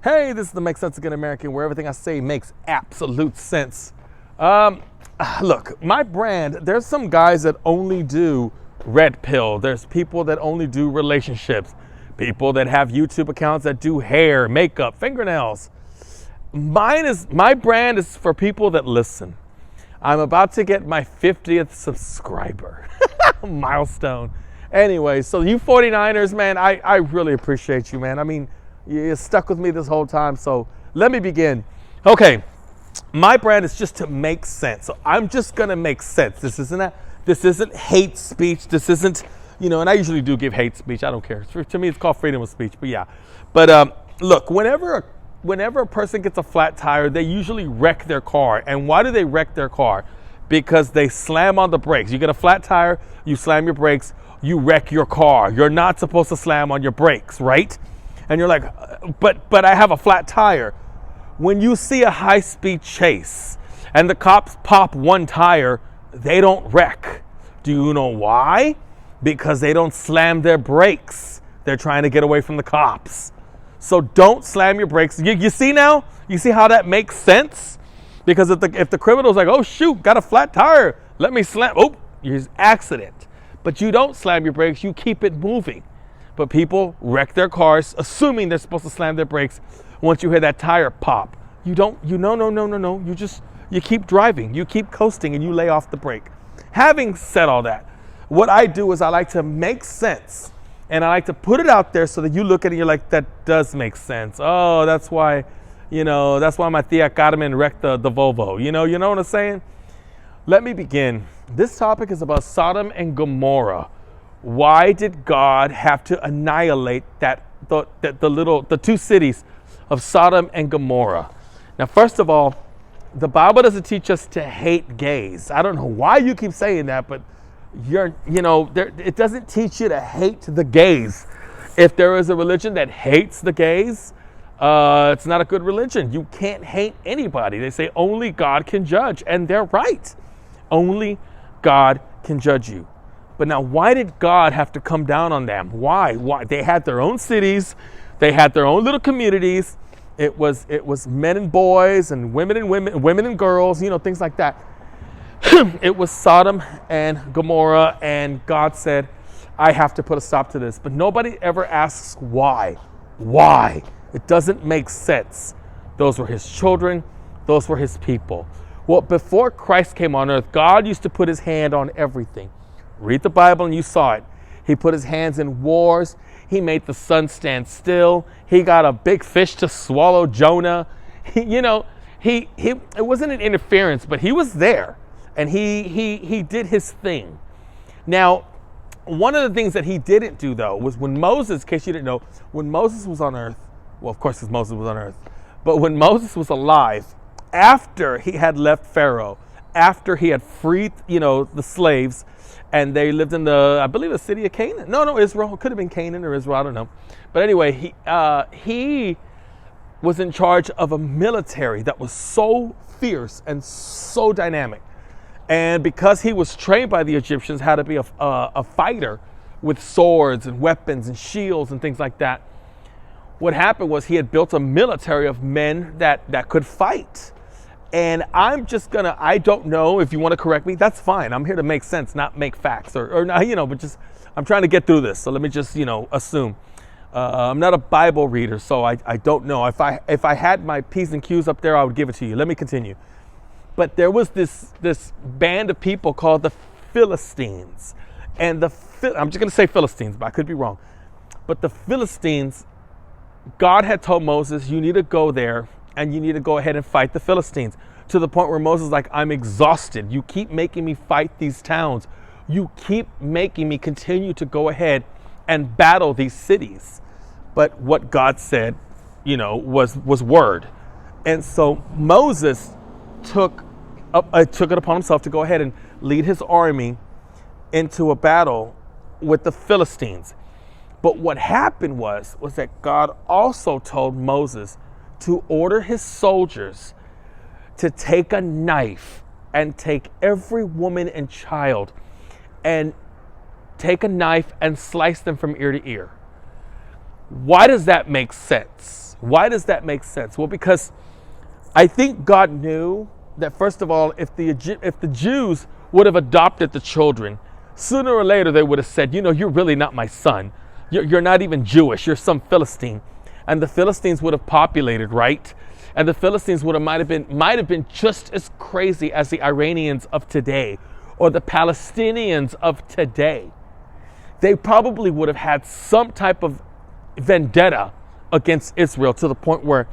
Hey, this is the Make Sense Again American, where everything I say makes absolute sense. Look, my brand, there's some guys that only do red pill. There's people that only do relationships. People that have YouTube accounts that do hair, makeup, fingernails. My brand is for people that listen. I'm about to get my 50th subscriber milestone. Anyway, so you 49ers, man, I really appreciate you, man. I mean, you stuck with me this whole time, so let me begin. Okay, my brand is just to make sense. So I'm just gonna make sense. This isn't hate speech. This isn't, and I usually do give hate speech. I don't care. To me, it's called freedom of speech, but yeah. But look, whenever a person gets a flat tire, they usually wreck their car. And why do they wreck their car? Because they slam on the brakes. You get a flat tire, you slam your brakes, you wreck your car. You're not supposed to slam on your brakes, right? And you're like, but I have a flat tire. When you see a high-speed chase and the cops pop one tire, they don't wreck. Do you know why? Because they don't slam their brakes. They're trying to get away from the cops. So don't slam your brakes. You see now? You see how that makes sense? Because if the criminal's like, oh shoot, got a flat tire, let me slam. Oh, here's accident. But you don't slam your brakes. You keep it moving. But people wreck their cars, assuming they're supposed to slam their brakes. Once you hear that tire pop, no. You keep driving, you keep coasting, and you lay off the brake. Having said all that, what I do is I like to make sense, and I like to put it out there so that you look at it and you're like, that does make sense. Oh, that's why my Tia Carmen wrecked the Volvo. You know what I'm saying? Let me begin. This topic is about Sodom and Gamora. Why did God have to annihilate the two cities of Sodom and Gomorrah? Now, first of all, the Bible doesn't teach us to hate gays. I don't know why you keep saying that, but it doesn't teach you to hate the gays. If there is a religion that hates the gays, it's not a good religion. You can't hate anybody. They say only God can judge, and they're right. Only God can judge you. But now, why did God have to come down on them? Why? They had their own cities. They had their own little communities. It was men and boys and women and girls, things like that. It was Sodom and Gomorrah, and God said, I have to put a stop to this. But nobody ever asks why. Why? It doesn't make sense. Those were his children. Those were his people. Well, before Christ came on earth, God used to put his hand on everything. Read the Bible and you saw it. He put his hands in wars. He made the sun stand still. He got a big fish to swallow Jonah. It wasn't an interference, but he was there, and he did his thing. Now, one of the things that he didn't do, though, was when Moses, in case you didn't know, when Moses was on earth, well, of course, because Moses was on earth, but when Moses was alive, after he had left Pharaoh, after he had freed, the slaves, and they lived in I believe the city of Canaan. No, Israel. It could have been Canaan or Israel. I don't know. But anyway, he was in charge of a military that was so fierce and so dynamic. And because he was trained by the Egyptians how to be a fighter with swords and weapons and shields and things like that, what happened was he had built a military of men that could fight. And I don't know if you want to correct me, that's fine. I'm here to make sense, not make facts or but just, I'm trying to get through this. So let me just, assume. I'm not a Bible reader, so I don't know. If I had my P's and Q's up there, I would give it to you. Let me continue. But there was this band of people called the Philistines. And I'm just going to say Philistines, but I could be wrong. But the Philistines, God had told Moses, you need to go there and you need to go ahead and fight the Philistines, to the point where Moses is like, I'm exhausted. You keep making me fight these towns. You keep making me continue to go ahead and battle these cities. But what God said, was word. And so Moses took it upon himself to go ahead and lead his army into a battle with the Philistines. But what happened was that God also told Moses to order his soldiers to take a knife and take every woman and child and take a knife and slice them from ear to ear. Why does that make sense? Why does that make sense? Well, because I think God knew that, first of all, if the Jews would have adopted the children, sooner or later they would have said, you're really not my son. You're not even Jewish. You're some Philistine. And the Philistines would have populated, right? And the Philistines might have been just as crazy as the Iranians of today or the Palestinians of today. They probably would have had some type of vendetta against Israel to the point where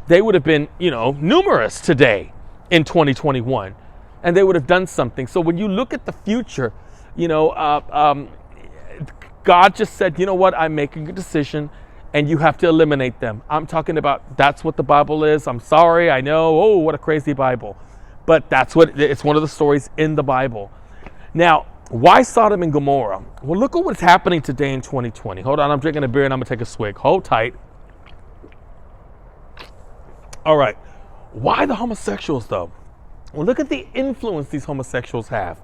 they would have been, numerous today in 2021, and they would have done something. So when you look at the future, God just said, you know what, I'm making a decision, and you have to eliminate them. I'm talking about, that's what the Bible is. I'm sorry, I know, oh, what a crazy Bible. But it's one of the stories in the Bible. Now, why Sodom and Gomorrah? Well, look at what's happening today in 2020. Hold on, I'm drinking a beer and I'm gonna take a swig. Hold tight. All right, why the homosexuals though? Well, look at the influence these homosexuals have.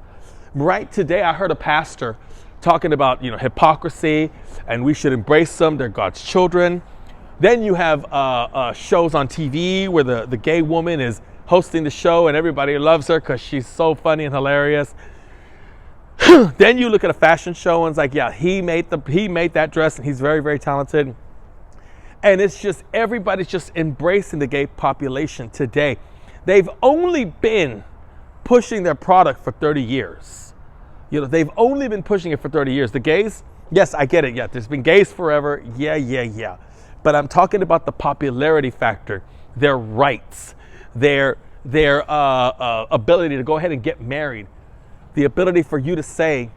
Right today, I heard a pastor talking about, hypocrisy, and we should embrace them. They're God's children. Then you have shows on TV where the gay woman is hosting the show and everybody loves her because she's so funny and hilarious. Then you look at a fashion show and it's like, yeah, he made that dress and he's very, very talented. And it's just, everybody's just embracing the gay population today. They've only been pushing their product for 30 years. They've only been pushing it for 30 years. The gays, yes, I get it. Yeah, there's been gays forever. Yeah. But I'm talking about the popularity factor, their rights, their ability to go ahead and get married, the ability for you to say,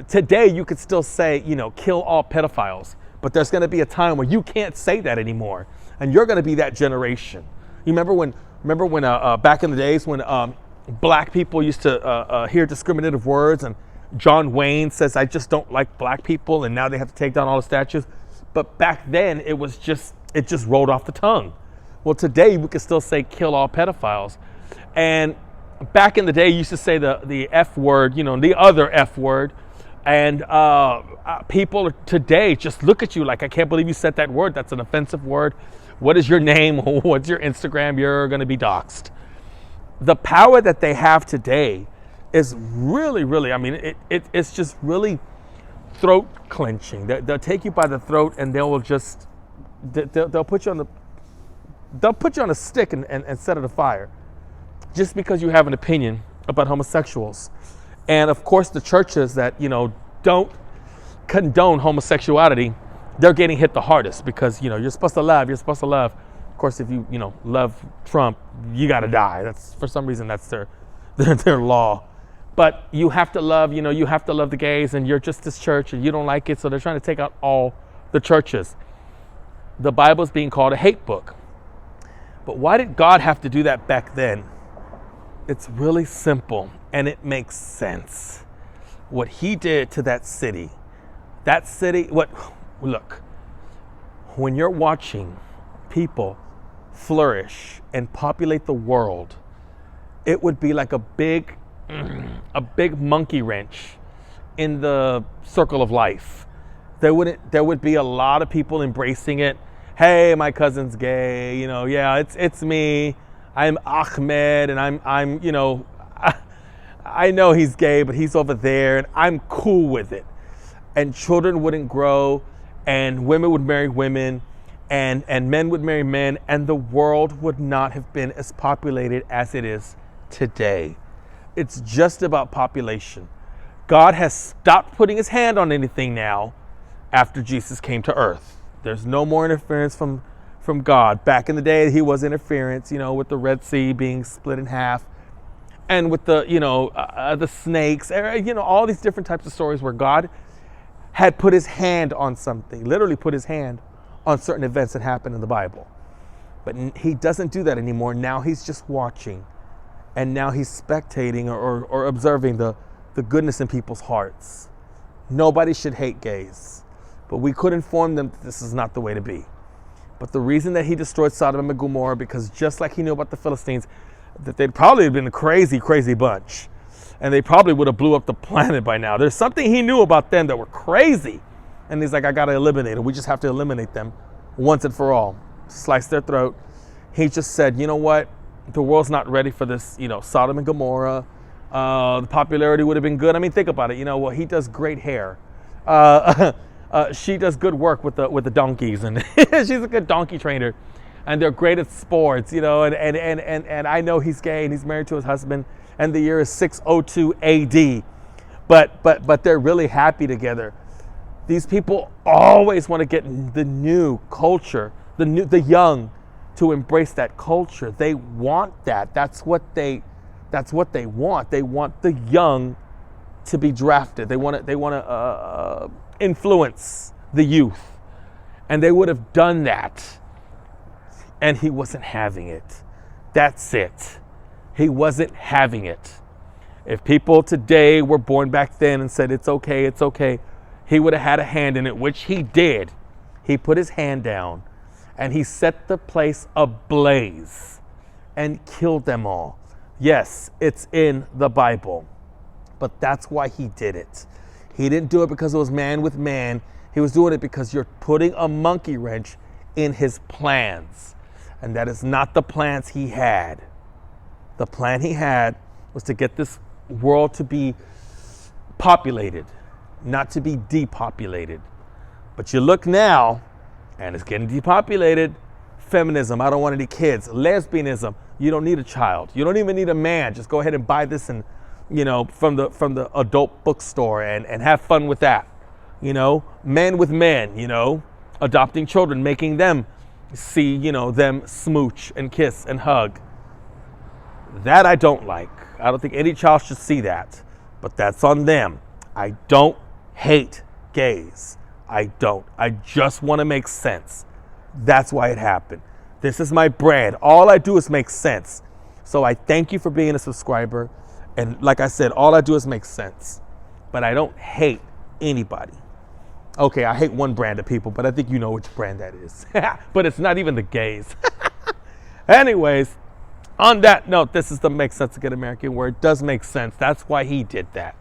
today you could still say, kill all pedophiles. But there's going to be a time where you can't say that anymore, and you're going to be that generation. You remember when back in the days when black people used to hear discriminative words, and John Wayne says, "I just don't like black people," and now they have to take down all the statues. But back then it just rolled off the tongue. Well, today we can still say kill all pedophiles, and back in the day you used to say the F word, the other F word. And people today just look at you like, I can't believe you said that word. That's an offensive word. What is your name? What's your Instagram? You're going to be doxxed. The power that they have today is really, really, it's just really throat clenching. They'll take you by the throat and they'll put you on a stick and set it afire just because you have an opinion about homosexuals. And of course, the churches that, don't condone homosexuality, they're getting hit the hardest because, you're supposed to love. Of course, if you, love Trump, you got to die. For some reason, that's their law. But you have to love, you have to love the gays, and you're just this church and you don't like it. So they're trying to take out all the churches. The Bible is being called a hate book. But why did God have to do that back then? It's really simple. And it makes sense. What he did to that city, look, when you're watching people flourish and populate the world, it would be like a big monkey wrench in the circle of life. There would be a lot of people embracing it. Hey, my cousin's gay, yeah, it's me. I'm Ahmed, and I'm I know he's gay, but he's over there, and I'm cool with it. And children wouldn't grow, and women would marry women, and men would marry men, and the world would not have been as populated as it is today. It's just about population. God has stopped putting his hand on anything now after Jesus came to earth. There's no more interference from God. Back in the day, he was interference, with the Red Sea being split in half. And with the snakes, all these different types of stories where God had put his hand on something, literally put his hand on certain events that happened in the Bible. But he doesn't do that anymore. Now he's just watching. And now he's spectating or observing the goodness in people's hearts. Nobody should hate gays. But we could inform them that this is not the way to be. But the reason that he destroyed Sodom and Gomorrah, because just like he knew about the Philistines, that they'd probably have been a crazy, crazy bunch. And they probably would have blew up the planet by now. There's something he knew about them that were crazy. And he's like, I got to eliminate them. We just have to eliminate them once and for all. sliced their throat. He just said, you know what? The world's not ready for this, Sodom and Gamora. The popularity would have been good. I mean, think about it. Well, he does great hair. She does good work with the donkeys, and she's a good donkey trainer. And they're great at sports, and I know he's gay and he's married to his husband, and the year is 602 AD. But they're really happy together. These people always want to get the new culture, the young, to embrace that culture. They want that. That's what they want. They want the young to be drafted. They want to influence the youth, and they would have done that. And he wasn't having it. That's it. He wasn't having it. If people today were born back then and said, it's okay, he would have had a hand in it, which he did. He put his hand down and he set the place ablaze and killed them all. Yes, it's in the Bible, but that's why he did it. He didn't do it because it was man with man. He was doing it because you're putting a monkey wrench in his plans. And that is not the plans he had. The plan he had was to get this world to be populated, not to be depopulated. But you look now, and it's getting depopulated. Feminism, I don't want any kids. Lesbianism, you don't need a child. You don't even need a man. Just go ahead and buy this and, from the adult bookstore and have fun with that. Men with men, adopting children, making them see, them smooch and kiss and hug. That I don't like. I don't think any child should see that, but that's on them. I don't hate gays. I don't. I just want to make sense. That's why it happened. This is my brand. All I do is make sense. So I thank you for being a subscriber. And like I said, all I do is make sense. But I don't hate anybody. Okay, I hate one brand of people, but I think you know which brand that is. But it's not even the gays. Anyways, on that note, this is the Make Sense Again American, where it does make sense. That's why he did that.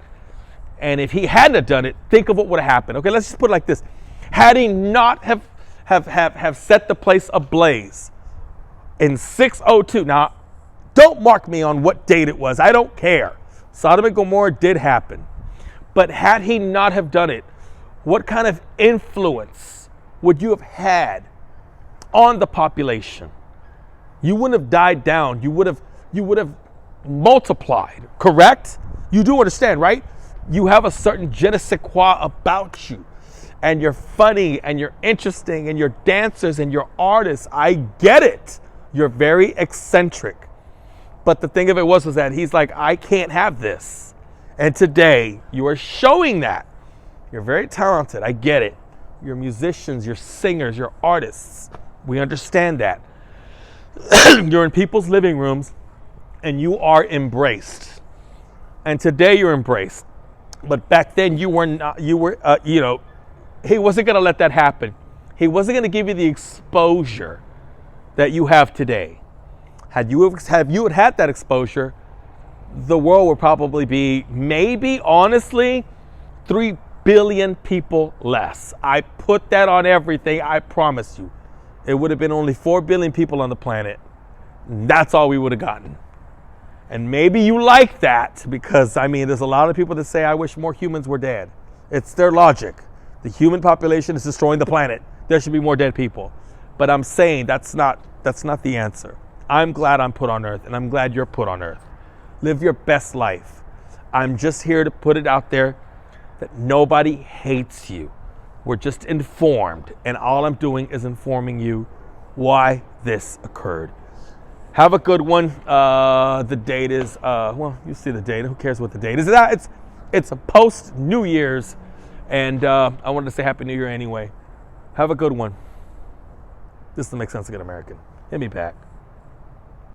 And if he hadn't have done it, think of what would have happened. Okay, let's just put it like this. Had he not have set the place ablaze in 602, now don't mark me on what date it was. I don't care. Sodom and Gomorrah did happen. But had he not have done it, what kind of influence would you have had on the population? You wouldn't have died down. You would have multiplied, correct? You do understand, right? You have a certain je ne sais quoi about you. And you're funny and you're interesting and you're dancers and you're artists. I get it. You're very eccentric. But the thing of it was that he's like, I can't have this. And today you are showing that. You're very talented. I get it. You're musicians, you're singers, you're artists. We understand that. You're in people's living rooms and you are embraced. And today you're embraced. But back then you were not, he wasn't going to let that happen. He wasn't going to give you the exposure that you have today. Had you had that exposure, the world would probably be maybe, honestly, 3 billion people less. I put that on everything, I promise you. It would have been only 4 billion people on the planet. That's all we would have gotten. And maybe you like that because, there's a lot of people that say, I wish more humans were dead. It's their logic. The human population is destroying the planet. There should be more dead people. But I'm saying that's not the answer. I'm glad I'm put on earth, and I'm glad you're put on earth. Live your best life. I'm just here to put it out there that nobody hates you. We're just informed, and all I'm doing is informing you why this occurred. Have a good one. The date is, you see the date. Who cares what the date is? It's a post New Year's, and I wanted to say Happy New Year anyway. Have a good one. This is the Make Sense Again American. Hit me back.